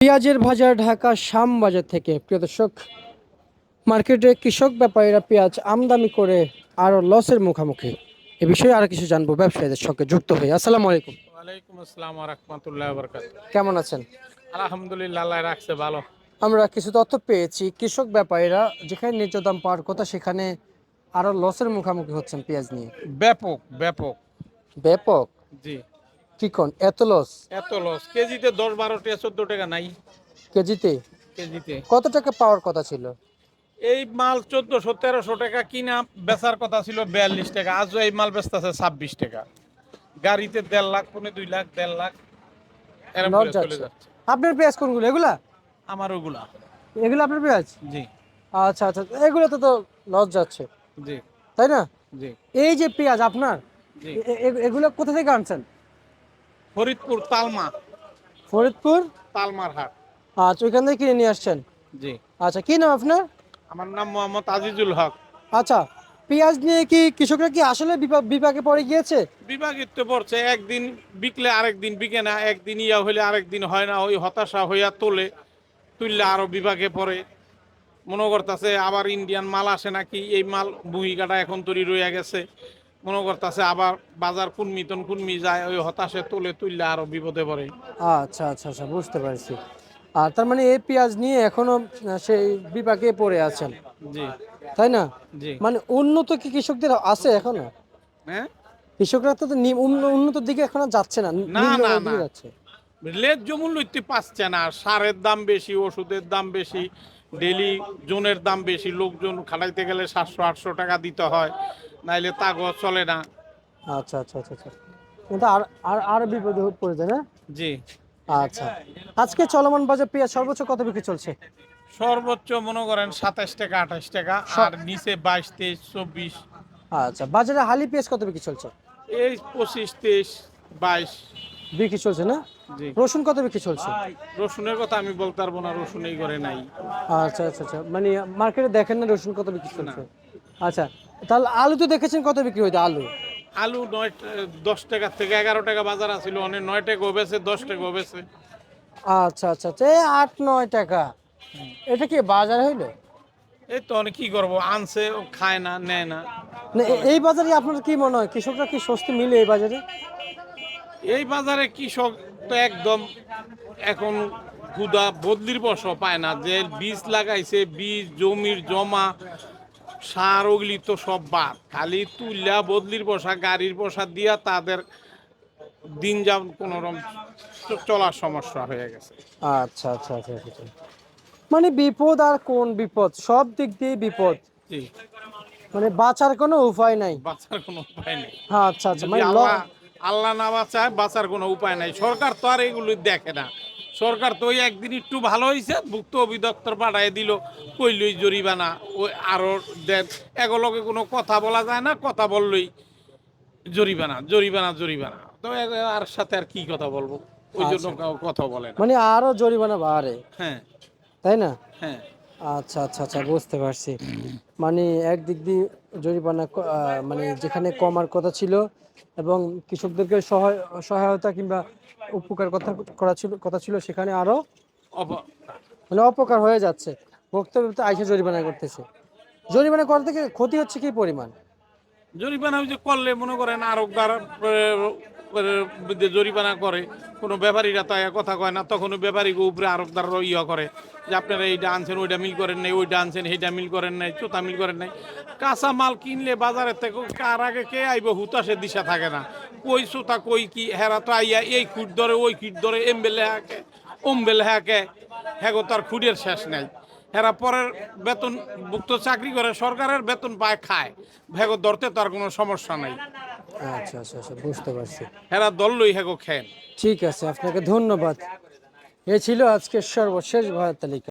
পেঁয়াজের বাজার ঢাকা শ্যামবাজার থেকে প্রিয় দর্শক, মার্কেটে কৃষক ব্যাপারীরা পেঁয়াজ আমদানি করে আরো লসের মুখোমুখি। এ বিষয়ে আরো কিছু জানবো ব্যবসায়ীদের সঙ্গে যুক্ত হয়ে। আসসালামু আলাইকুম। ওয়ালাইকুম আসসালাম ওয়া রাহমাতুল্লাহি ওয়া বারাকাতুহু। কেমন আছেন? আলহামদুলিল্লাহ, আল্লাহ রাখছে ভালো। আমরা কিছু তথ্য পেয়েছি, কৃষক ব্যাপারীরা যেখানে ন্যায্য দাম পাওয়ার কথা সেখানে আরো লসের মুখোমুখি হচ্ছেন পেঁয়াজ নিয়ে। ব্যাপক ব্যাপক। ব্যাপক? জি। কি কোন এত লস? এত লস, কেজিতে 10 12 টাকা 14 টাকা নাই। কেজিতে? কেজিতে কত টাকা পাওয়ার কথা ছিল? এই মাল 1400 1300 টাকা কিনা বেচার কথা ছিল 42 টাকা, আজও এই মাল বেচতেছে 26 টাকা। গাড়িতে 1.5 লাখ, পৌনে 2 লাখ, 1.5 লাখ এরকম লস করে চলে যাচ্ছে। যাচ্ছে। আপনার পেঁয়াজ কোনগুলো? এগুলা? আমার ওগুলা। এগুলো আপনার পেঁয়াজ? জি আচ্ছা আচ্ছা, এগুলো তো লস যাচ্ছে, জি তাই না? জি এই যে পেঁয়াজ আপনার, জি। এগুলো কোথা থেকে আনছেন? ফরিদপুর তালমা, ফরিদপুর? তালমার হাট। আচ্ছা, ওইখান থেকে কিনে নিয়ে আসছেন। জি। আচ্ছা, কি নাম আপনার? আমার নাম মোহাম্মদ আজিজুল হক। আচ্ছা, পেঁয়াজ নিয়ে কি কৃষকরা কি আসলে বিপাকে পড়ে গিয়েছে? বিভাগিত পড়ছে, একদিন বিকলে আরেক দিন বিকে না, একদিন ইয়া হইলে আরেক দিন হয় না, ওই হতাশা হইয়া তুললে আরো বিভাগে পড়ে। মনে করতেছে আবার ইন্ডিয়ান মাল আসে নাকি, এই মাল বুহি কাটা এখন তৈরি রইয়া গেছে। মনে করতেছে আবার বাজার কুনমি যায়, ওই হতাশে তুললে আরো বিপদে পড়ে। আচ্ছা আচ্ছা আচ্ছা, বুঝতে পারছি। আর তার মানে এই পেঁয়াজ নিয়ে এখনো সেই বিপাকে পড়ে আছেন, জি তাই না? জি। মানে উন্নত কি কৃষকদের আছে এখনো? হ্যাঁ। কৃষকরা তো উন্নতর দিকে এখনো যাচ্ছে না, না না নিম্নগামীর না, দিকে যাচ্ছে। ন্যায্য মূল্য ইতি পাচ্ছে না, সারের দাম বেশি, ওষুধের দাম বেশি, ডেলি জোনের দাম বেশি, লোকজন খাটাইতে গেলে 700 800 টাকা দিতে হয়, নাইলে তাগো চলে না। আচ্ছা আচ্ছা আচ্ছা আচ্ছা, কিন্তু আর আর আর বিপদে পড়ে যায় না? জি। আচ্ছা, আজকে চলমান বাজার পেঁয়াজ সর্বোচ্চ কত বিক্রি চলছে? সর্বোচ্চ মনে করেন 27 টাকা 28 টাকা, আর নিচে 22 23 24। আচ্ছা, বাজারে হালি পেঁয়াজ কত বিক্রি চলছে? এই 25 23 22। বিক্রি চলছে না? জি। রসুন কত বিক্রি চলছে? রসুনের কথা আমি বলতে পারবো না, রসুন এই ঘরে নাই। আচ্ছা আচ্ছা আচ্ছা, মানে মার্কেটে দেখেন না রসুন কত বিক্রি না। চলছে? আচ্ছা, তাহলে আলু তো দেখেছেন কত বিক্রি হইতো আলু? আলু 10 টাকা থেকে 11 টাকা বাজার আছিল, অনেক 9 টাকা বেছে, 10 টাকা বেছে। আচ্ছা আচ্ছা আচ্ছা, এই 8 9 টাকা, এটা কি বাজার হইলো? এই তো অনেক কি করবো, আনছে ও খায় না, নেয় না। না, এই বাজারে আপনার কি মনে হয় কৃষকরা কি স্বস্তি মিলে এই বাজারে? এই বাজারে কৃষক তো একদম এখন গুদা বদলির বস পায় না, যে বীজ লাগাইছে, বীজ জমির জমা সার ওগুলি তো সব বাদ, খালি তুল্যা বদলির বসা গাড়ির বসা দিয়া তাদের দিন যান কোন রকম চলার সমস্যা হয়ে গেছে। আচ্ছা আচ্ছা আচ্ছা আচ্ছা, মানে বিপদ আর কোন বিপদ, সব দিক দিয়ে বিপদ, জি। মানে বাঁচার কোনো উপায় নাই। বাঁচার কোনো উপায় নেই। হ্যাঁ, আচ্ছা আচ্ছা, যদি মানে আল্লাহ আল্লাহ না বাঁচায়, বাঁচার কোনো উপায় নাই। সরকার তো আর এগুলো দেখে না। সরকার তো ওই একদিন একটু ভালো হয়েছে, ভুক্ত অধিদপ্তর পাঠায় দিল, কইলই জরিমানা, ওই আরো দেন, এগুলোকে কোনো কথা বলা যায় না, কথা বললই জরিমানা জরিমানা জরিমানা। তো আর সাথে আর কি কথা বলবো, ওই জন্য আচ্ছা, কেউ কথা বলে না। মানে আরো জরিমানা বাড়ে, হ্যাঁ তাই না? হ্যাঁ। আচ্ছা আচ্ছা আচ্ছা, বুঝতে পারছি। মানে একদিক দিয়ে জরিমানা মানে যেখানে কমার কথা ছিল এবং কৃষকদেরকে সহায়তা কিংবা উপকার কথা ছিল সেখানে আরো অব- মানে অপকার হয়ে যাচ্ছে। বক্তব্য তো আইসে জরিমানা করতেছে। জরিমানা করা থেকে ক্ষতি হচ্ছে কি পরিমাণ? জরিমানা ওই যে করলে মনে করেন আরবদার জরিমানা করে, কোনো ব্যাপারীরা তাই কথা কয় না, তখন ওই ব্যাপারীকে উপরে আরবদাররা ইয়া করে যে আপনারা এইটা আনছেন, ওইটা মিল করেন নাই, ওইটা আনছেন সেইটা মিল করেন নাই, চোতা মিল করেন নাই। কাঁচা মাল কিনলে বাজারের থেকে কার আগে কে আইব হুতাশের দিশা থাকে না, কই চোতা কই কি, হেরা তো আইয়া এই খুঁট ধরে ওই খুঁট ধরে এমবেলে হাঁকে ওমবেলে হাঁকে, হ্যাঁ তার খুঁটের শেষ নাই। হেরা পরের বেতন ভুক্ত চাকরি করে, সরকারের বেতন পায়, খায়, ভেগো ধরতে তার কোনো সমস্যা নাই। আচ্ছা আচ্ছা আচ্ছা, বুঝতে পারছি। হেরা দললই হেগো খেন। ঠিক আছে, আপনাকে ধন্যবাদ। এ ছিল আজকের সর্বশেষ ভারত তালিকা।